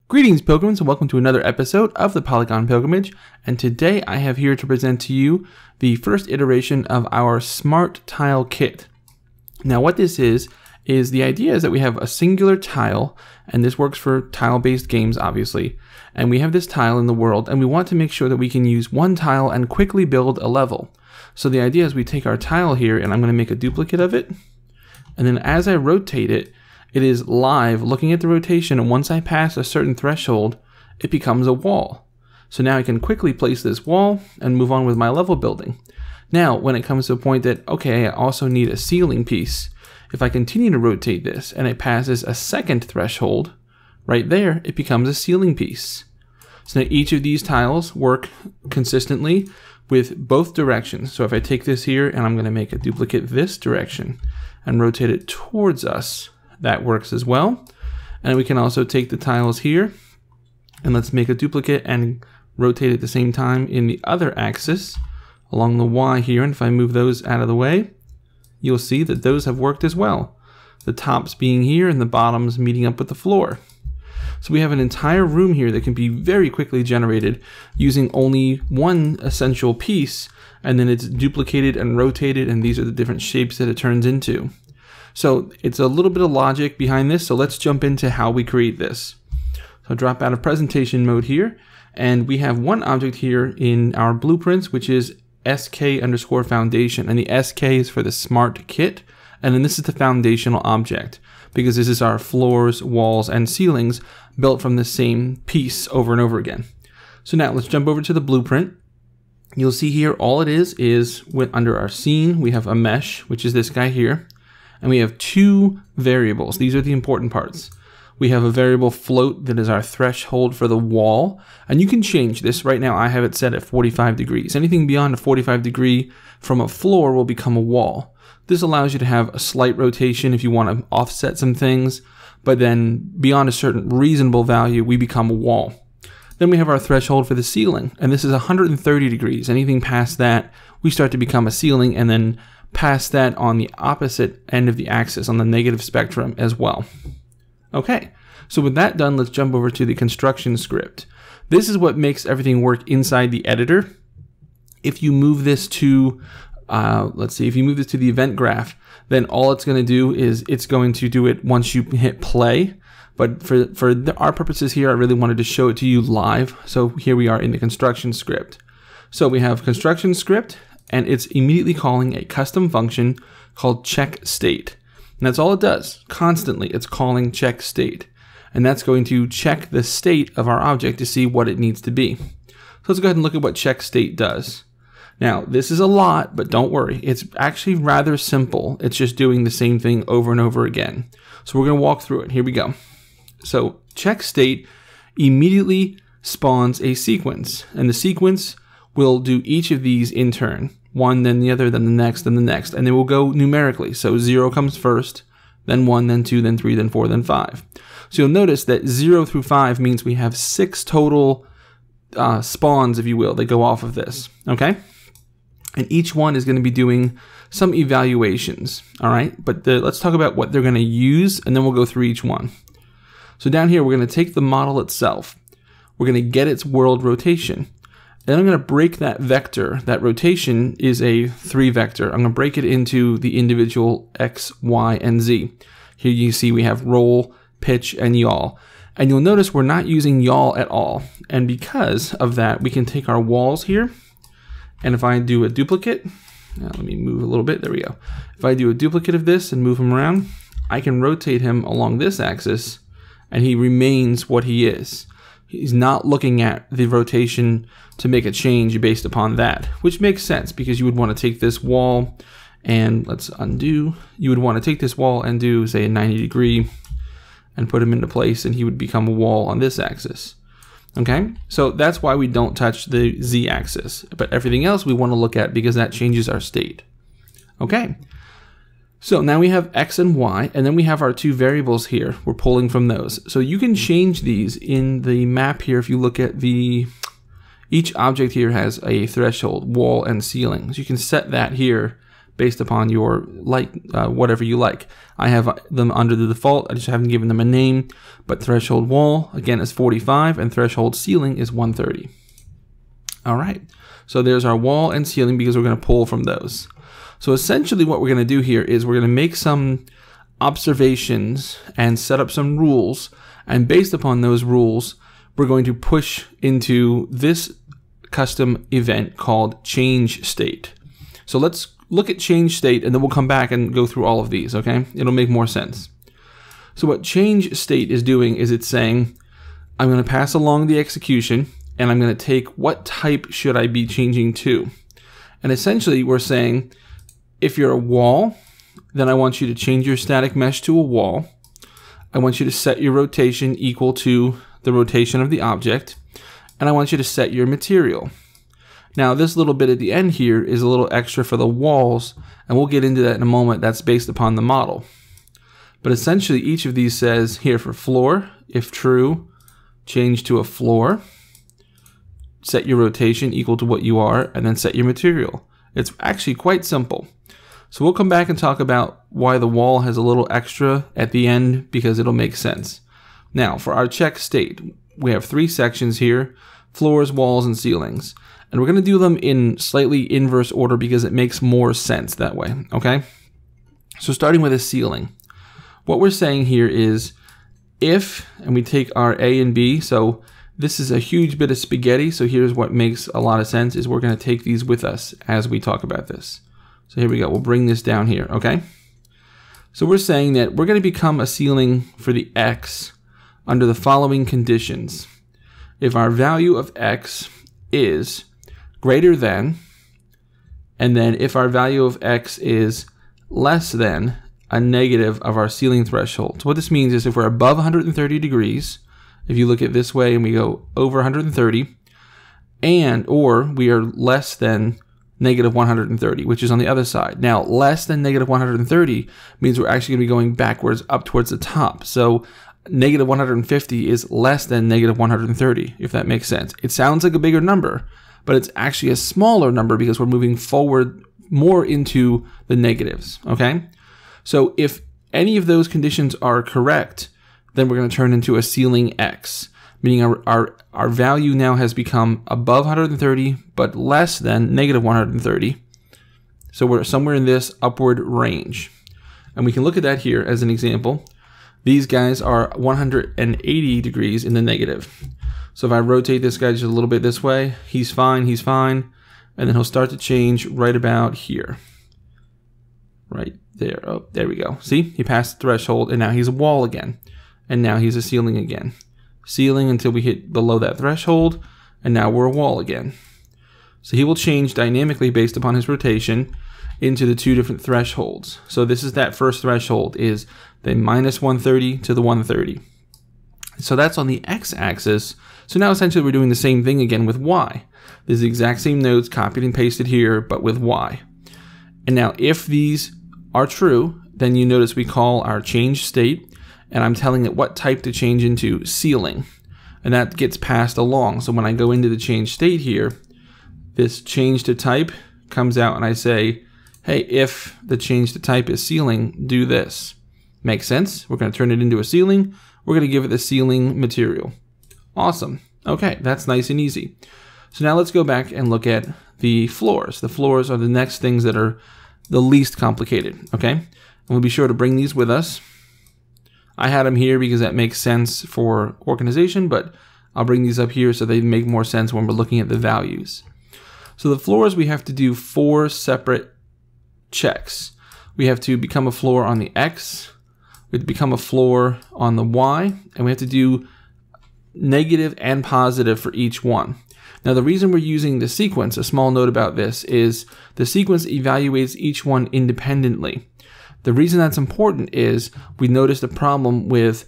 Greetings, pilgrims, and welcome to another episode of the Polygon Pilgrimage. And today I have here to present to you the first iteration of our Smart Tile Kit. Now what this is the idea is that we have a singular tile, and this works for tile-based games obviously, and we have this tile in the world and we want to make sure that we can use one tile and quickly build a level. So the idea is we take our tile here, and I'm going to make a duplicate of it, and then as I rotate it, it is live looking at the rotation, and once I pass a certain threshold, it becomes a wall. So now I can quickly place this wall and move on with my level building. Now, when it comes to a point that, okay, I also need a ceiling piece, if I continue to rotate this and it passes a second threshold, right there, it becomes a ceiling piece. So now each of these tiles work consistently with both directions. So if I take this here and I'm going to make a duplicate this direction and rotate it towards us, that works as well. And we can also take the tiles here and let's make a duplicate and rotate at the same time in the other axis along the Y here. And if I move those out of the way, you'll see that those have worked as well. The tops being here and the bottoms meeting up with the floor. So we have an entire room here that can be very quickly generated using only one essential piece, and then it's duplicated and rotated, and these are the different shapes that it turns into. So it's a little bit of logic behind this, so let's jump into how we create this. So drop out of presentation mode here, and we have one object here in our blueprints, which is sk_foundation, and the sk is for the Smart Kit, and then this is the foundational object, because this is our floors, walls, and ceilings built from the same piece over and over again. So now let's jump over to the blueprint. You'll see here all it is under our scene, we have a mesh, which is this guy here. And we have two variables. These are the important parts. We have a variable float that is our threshold for the wall. And you can change this. Right now I have it set at 45 degrees. Anything beyond a 45 degree from a floor will become a wall. This allows you to have a slight rotation if you want to offset some things. But then beyond a certain reasonable value, we become a wall. Then we have our threshold for the ceiling. And this is 130 degrees. Anything past that, we start to become a ceiling, and then past that on the opposite end of the axis, on the negative spectrum as well. Okay, so with that done, let's jump over to the construction script. This is what makes everything work inside the editor. If you move this to, if you move this to the event graph, then all it's going to do is it's going to do it once you hit play. But for our purposes here, I really wanted to show it to you live. So here we are in the construction script. So we have construction script, and it's immediately calling a custom function called check state. And that's all it does. Constantly, it's calling check state. And that's going to check the state of our object to see what it needs to be. So let's go ahead and look at what check state does. Now, this is a lot, but don't worry. It's actually rather simple. It's just doing the same thing over and over again. So we're going to walk through it. Here we go. So check state immediately spawns a sequence, and the sequence will do each of these in turn. One, then the other, then the next, then the next, and they will go numerically. So 0 comes first, then 1, then 2, then 3, then 4, then 5. So you'll notice that 0 through 5 means we have 6 total spawns, if you will, that go off of this, okay? And each one is going to be doing some evaluations, all right? But let's talk about what they're going to use, and then we'll go through each one. So down here, we're going to take the model itself. We're going to get its world rotation. Then I'm going to break that vector. That rotation is a 3 vector. I'm going to break it into the individual X, Y, and Z. Here you see we have roll, pitch, and yaw. And you'll notice we're not using yaw at all. And because of that, we can take our walls here. And if I do a duplicate, let me move a little bit. There we go. If I do a duplicate of this and move him around, I can rotate him along this axis, and he remains what he is. He's not looking at the rotation to make a change based upon that, which makes sense because you would want to take this wall and let's undo. You would want to take this wall and do, say, a 90 degree and put him into place, and he would become a wall on this axis. Okay, so that's why we don't touch the Z axis, but everything else we want to look at because that changes our state. Okay. So now we have X and Y, and then we have our 2 variables here. We're pulling from those. So you can change these in the map here. If you look at each object here has a threshold, wall, and ceiling. So you can set that here based upon your whatever you like. I have them under the default. I just haven't given them a name, but threshold wall, again, is 45, and threshold ceiling is 130. All right, so there's our wall and ceiling because we're going to pull from those. So essentially what we're going to do here is we're going to make some observations and set up some rules, and based upon those rules, we're going to push into this custom event called change state. So let's look at change state, and then we'll come back and go through all of these, okay? It'll make more sense. So what change state is doing is it's saying, I'm going to pass along the execution, and I'm going to take what type should I be changing to. And essentially we're saying, if you're a wall, then I want you to change your static mesh to a wall. I want you to set your rotation equal to the rotation of the object, and I want you to set your material. Now this little bit at the end here is a little extra for the walls, and we'll get into that in a moment. That's based upon the model. But essentially each of these says here for floor, if true, change to a floor, set your rotation equal to what you are, and then set your material. It's actually quite simple. So we'll come back and talk about why the wall has a little extra at the end, because it'll make sense. Now for our check state, we have 3 sections here: floors, walls, and ceilings. And we're going to do them in slightly inverse order because it makes more sense that way, okay? So starting with a ceiling, what we're saying here is if, and we take our A and B, so this is a huge bit of spaghetti, so here's what makes a lot of sense, is we're going to take these with us as we talk about this. So here we go, we'll bring this down here, okay? So we're saying that we're going to become a ceiling for the X under the following conditions. If our value of X is greater than, and then if our value of X is less than a negative of our ceiling threshold. So what this means is if we're above 130 degrees, if you look at this way and we go over 130, or we are less than negative 130, which is on the other side. Now, less than negative 130 means we're actually going to be going backwards up towards the top. So negative 150 is less than negative 130, if that makes sense. It sounds like a bigger number, but it's actually a smaller number because we're moving forward more into the negatives, okay? So if any of those conditions are correct, then we're going to turn into a ceiling X, meaning our value now has become above 130, but less than negative 130. So we're somewhere in this upward range. And we can look at that here as an example. These guys are 180 degrees in the negative. So if I rotate this guy just a little bit this way, he's fine, and then he'll start to change right about here. Right there. Oh, there we go. See, he passed the threshold, and now he's a wall again. And now he's a ceiling again. Ceiling until we hit below that threshold, and now we're a wall again. So he will change dynamically based upon his rotation into the 2 different thresholds. So this is that first threshold, is the minus 130 to the 130. So that's on the x-axis. So now essentially we're doing the same thing again with y. There's the exact same nodes copied and pasted here, but with y. And now if these are true, then you notice we call our change state, and I'm telling it what type to change into, ceiling. And that gets passed along. So when I go into the change state here, this change to type comes out and I say, hey, if the change to type is ceiling, do this. Makes sense? We're going to turn it into a ceiling. We're going to give it the ceiling material. Awesome. Okay, that's nice and easy. So now let's go back and look at the floors. The floors are the next things that are the least complicated, okay? And we'll be sure to bring these with us. I had them here because that makes sense for organization, but I'll bring these up here so they make more sense when we're looking at the values. So the floors, we have to do 4 separate checks. We have to become a floor on the X, we have to become a floor on the Y, and we have to do negative and positive for each one. Now the reason we're using the sequence, a small note about this, is the sequence evaluates each one independently. The reason that's important is we noticed a problem with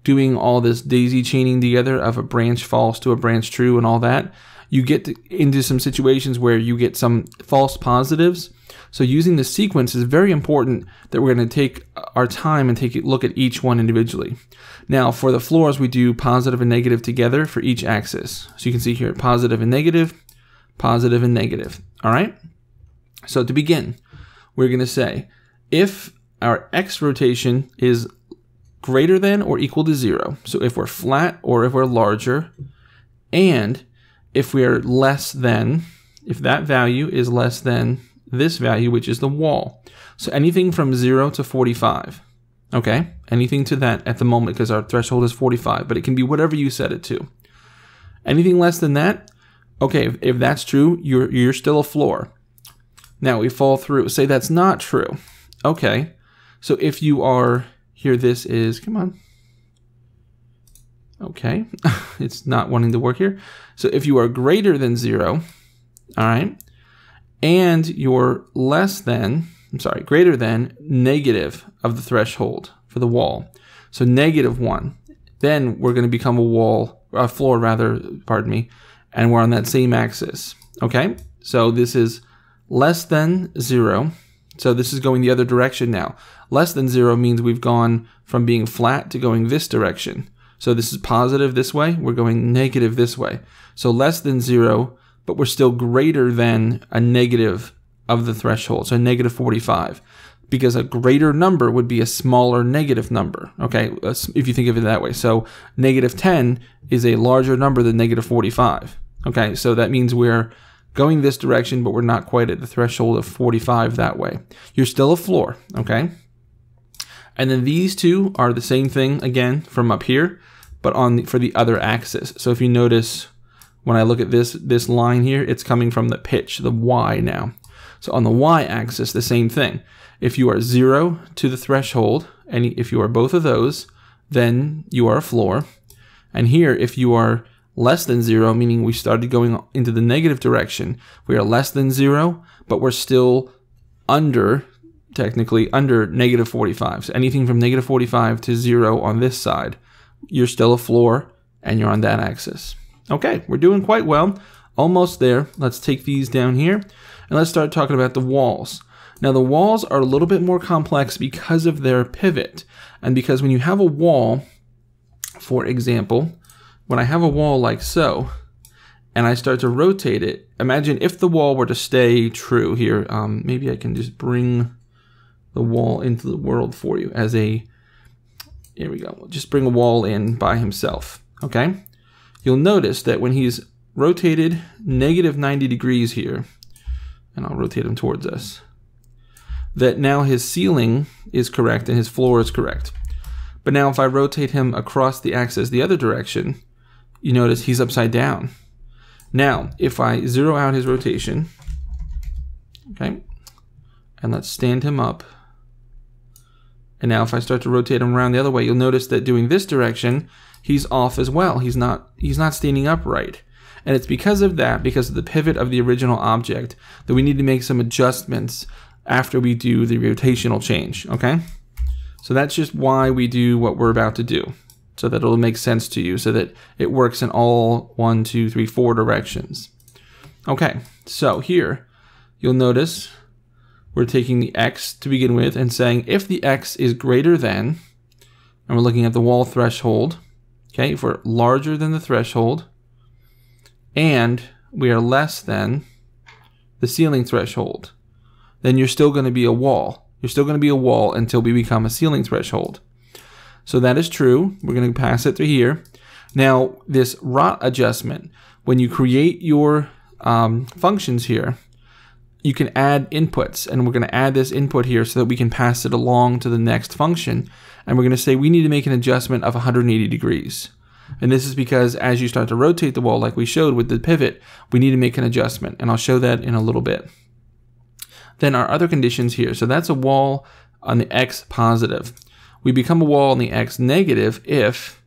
doing all this daisy chaining together of a branch false to a branch true and all that. You get into some situations where you get some false positives. So using the sequence is very important, that we're going to take our time and take a look at each one individually. Now for the floors, we do positive and negative together for each axis. So you can see here, positive and negative, positive and negative. All right. So to begin, we're going to say if our x rotation is greater than or equal to 0, so if we're flat or if we're larger, and if we are less than, if that value is less than this value, which is the wall. So anything from 0 to 45, okay? Anything to that at the moment, because our threshold is 45, but it can be whatever you set it to. Anything less than that, okay, if that's true, you're still a floor. Now we fall through, say that's not true. Okay, so if you are, here this is, come on. Okay, it's not wanting to work here. So if you are greater than 0, all right, and you're less than, greater than negative of the threshold for the wall, so -1, then we're going to become a floor rather, pardon me, and we're on that same axis, okay? So this is less than 0, so this is going the other direction now. Less than 0 means we've gone from being flat to going this direction. So this is positive this way, we're going negative this way. So less than 0, but we're still greater than a negative of the threshold, so -45. Because a greater number would be a smaller negative number, okay, if you think of it that way. So -10 is a larger number than -45, okay? So that means we're going this direction, but we're not quite at the threshold of 45 that way. You're still a floor, okay? And then these two are the same thing, again, from up here, but for the other axis. So if you notice, when I look at this line here, it's coming from the pitch, the y now. So on the y-axis, the same thing. If you are 0 to the threshold, and if you are both of those, then you are a floor. And here, if you are less than 0, meaning we started going into the negative direction, we are less than 0, but we're still under, technically, under -45. So anything from -45 to 0 on this side, you're still a floor, and you're on that axis. Okay, we're doing quite well. Almost there. Let's take these down here, and let's start talking about the walls. Now, the walls are a little bit more complex because of their pivot, and because when you have a wall, for example, when I have a wall like so, and I start to rotate it, imagine if the wall were to stay true here. Maybe I can just bring the wall into the world for you as a, here we go, just bring a wall in by himself, okay? You'll notice that when he's rotated -90 degrees here, and I'll rotate him towards us, that now his ceiling is correct and his floor is correct. But now if I rotate him across the axis the other direction, you notice he's upside down. Now, if I zero out his rotation, okay, and let's stand him up, and now if I start to rotate him around the other way, you'll notice that doing this direction, he's off as well. He's not standing upright. And it's because of that, because of the pivot of the original object, that we need to make some adjustments after we do the rotational change, okay? So that's just why we do what we're about to do, so that it'll make sense to you, so that it works in all 1, 2, 3, 4 directions. Okay, so here, you'll notice we're taking the x to begin with and saying if the x is greater than, and we're looking at the wall threshold, okay, if we're larger than the threshold, and we are less than the ceiling threshold, then you're still going to be a wall. You're still going to be a wall until we become a ceiling threshold. So that is true. We're going to pass it through here. Now, this rot adjustment, when you create your functions here, you can add inputs, and we're going to add this input here so that we can pass it along to the next function. And we're going to say we need to make an adjustment of 180 degrees. And this is because as you start to rotate the wall like we showed with the pivot, we need to make an adjustment. And I'll show that in a little bit. Then our other conditions here. So that's a wall on the x positive. We become a wall on the x negative if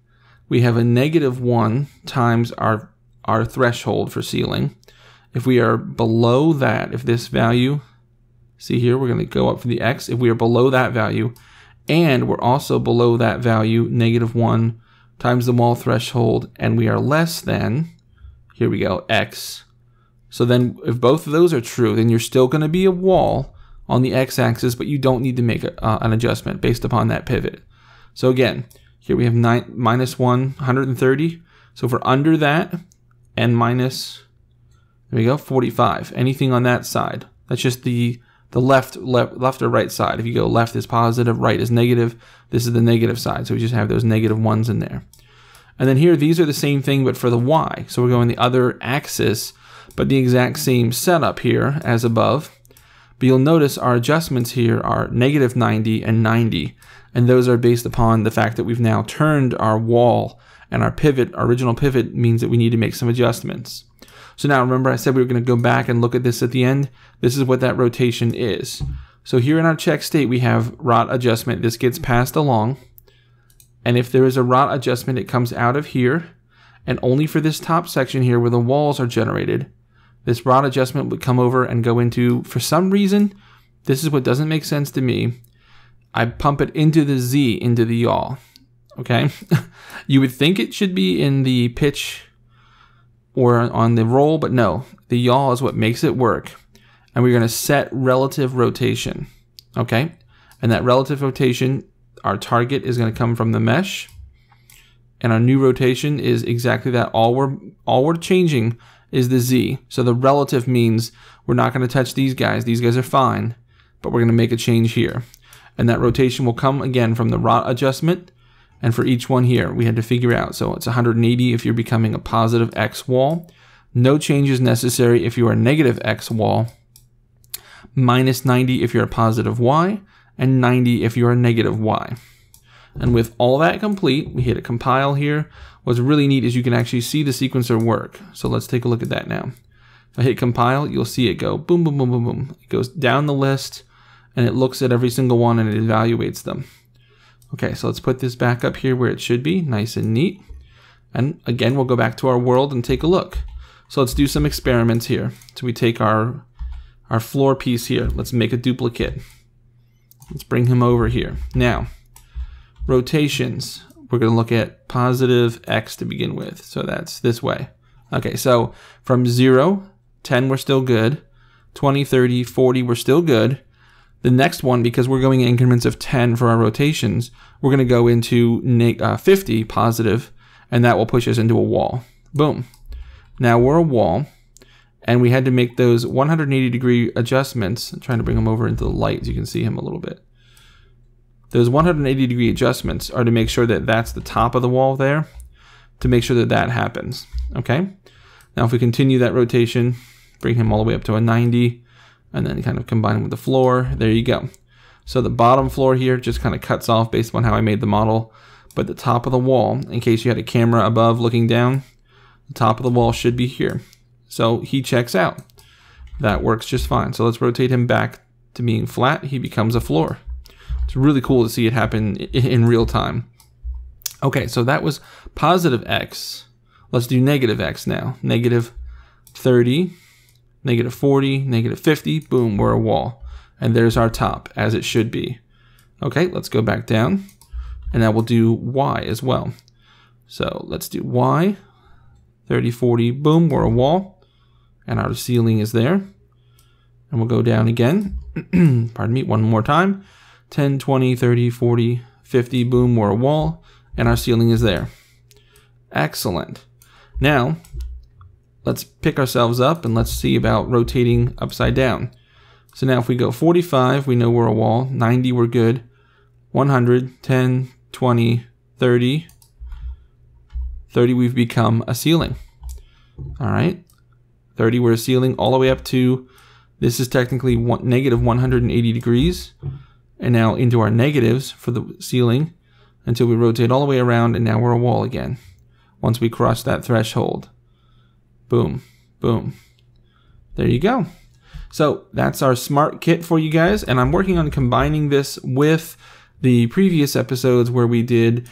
we have a -1 times our threshold for ceiling. If we are below that, if this value, see here, we're going to go up for the x. If we are below that value, and we're also below that value, -1 times the wall threshold, and we are less than, here we go, x. So then if both of those are true, then you're still going to be a wall on the x-axis, but you don't need to make an adjustment based upon that pivot. So again, here we have -130. So if we're under that, and minus, there we go, 45. Anything on that side. That's just the the left or right side. If you go left is positive, right is negative, this is the negative side. So we just have those negative ones in there. And then here, these are the same thing, but for the Y. So we're going the other axis, but the exact same setup here as above. But you'll notice our adjustments here are -90 and 90. And those are based upon the fact that we've now turned our wall, and our pivot, our original pivot, means that we need to make some adjustments. So now remember I said we were going to go back and look at this at the end. This is what that rotation is. So here in our check state, we have rot adjustment. This gets passed along. And if there is a rot adjustment, it comes out of here. And only for this top section here where the walls are generated, this rot adjustment would come over and go into, for some reason, this is what doesn't make sense to me. I pump it into the Z, into the yaw. Okay? You would think it should be in the pitch or on the roll, but no. The yaw is what makes it work. And we're going to set relative rotation. Okay? And that relative rotation, our target is going to come from the mesh. And our new rotation is exactly that. All we're changing is the Z. So the relative means we're not going to touch these guys. These guys are fine. But we're going to make a change here. And that rotation will come again from the rot adjustment. And for each one here, we had to figure out. So it's 180 if you're becoming a positive X wall. No changes necessary if you are a negative X wall. -90 if you're a positive Y. And 90 if you're a negative Y. And with all that complete, we hit a compile here. What's really neat is you can actually see the sequencer work. So let's take a look at that now. If I hit compile, you'll see it go boom, boom, boom, boom, boom. It goes down the list, and it looks at every single one and it evaluates them. Okay, so let's put this back up here where it should be, nice and neat. And again, we'll go back to our world and take a look. So let's do some experiments here. So we take our floor piece here. Let's make a duplicate. Let's bring him over here. Now, rotations. We're going to look at positive X to begin with. So that's this way. Okay, so from 0, 10, we're still good. 20, 30, 40, we're still good. The next one, because we're going in increments of 10 for our rotations, we're going to go into 50 positive, and that will push us into a wall. Boom. Now we're a wall, and we had to make those 180-degree adjustments. I'm trying to bring him over into the light so you can see him a little bit. Those 180-degree adjustments are to make sure that that's the top of the wall there, to make sure that that happens. Okay? Now if we continue that rotation, bring him all the way up to a 90, and then kind of combine them with the floor. There you go. So the bottom floor here just kind of cuts off based on how I made the model. But the top of the wall, in case you had a camera above looking down, the top of the wall should be here. So he checks out. That works just fine. So let's rotate him back to being flat. He becomes a floor. It's really cool to see it happen in real time. Okay, so that was positive X. Let's do negative X now. Negative 30. Negative 40, negative 50, boom, we're a wall. And there's our top, as it should be. Okay, let's go back down. And now we'll do Y as well. So let's do Y, 30, 40, boom, we're a wall. And our ceiling is there. And we'll go down again. Pardon me, one more time. 10, 20, 30, 40, 50, boom, we're a wall. And our ceiling is there. Excellent. Now, let's pick ourselves up and let's see about rotating upside down. So now if we go 45, we know we're a wall. 90, we're good. 100, 10, 20, 30. 30, we've become a ceiling. All right. 30, we're a ceiling all the way up to, this is technically negative 180 degrees. And now into our negatives for the ceiling until we rotate all the way around, and now we're a wall again. Once we cross that threshold. Boom, boom. There you go. So that's our smart kit for you guys, and I'm working on combining this with the previous episodes where we did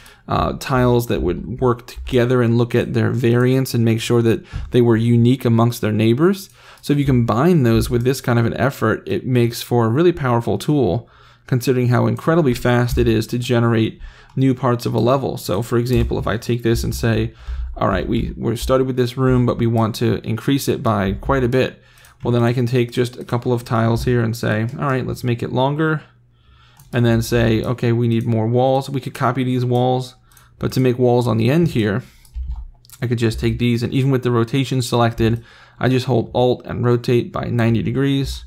tiles that would work together and look at their variance and make sure that they were unique amongst their neighbors. So if you combine those with this kind of an effort, it makes for a really powerful tool, considering how incredibly fast it is to generate new parts of a level. So for example, if I take this and say, all right, we're started with this room, but we want to increase it by quite a bit. Well, then I can take just a couple of tiles here and say, all right, let's make it longer. And then say, okay, we need more walls. We could copy these walls, but to make walls on the end here, I could just take these, and even with the rotation selected, I just hold Alt and rotate by 90 degrees.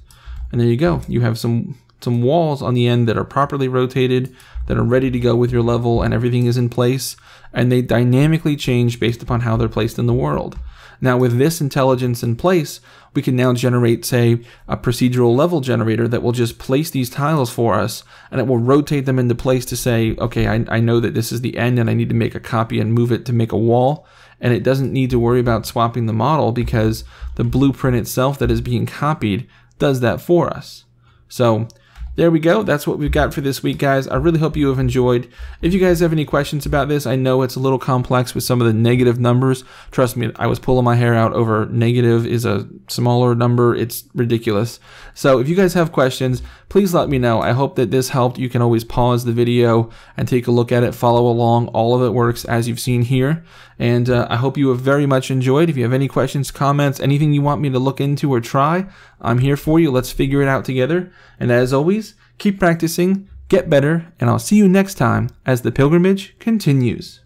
And there you go. You have some walls on the end that are properly rotated, that are ready to go with your level, and everything is in place, and they dynamically change based upon how they're placed in the world. Now with this intelligence in place, we can now generate, say, a procedural level generator that will just place these tiles for us, and it will rotate them into place to say, okay, I know that this is the end and I need to make a copy and move it to make a wall. And it doesn't need to worry about swapping the model because the blueprint itself that is being copied does that for us. So there we go. That's what we've got for this week, guys. I really hope you have enjoyed. If you guys have any questions about this, I know it's a little complex with some of the negative numbers. Trust me, I was pulling my hair out over negative is a smaller number. It's ridiculous. So if you guys have questions, please let me know. I hope that this helped. You can always pause the video and take a look at it, follow along. All of it works as you've seen here. And I hope you have very much enjoyed. If you have any questions, comments, anything you want me to look into or try, I'm here for you. Let's figure it out together. And as always, keep practicing, get better, and I'll see you next time as the pilgrimage continues.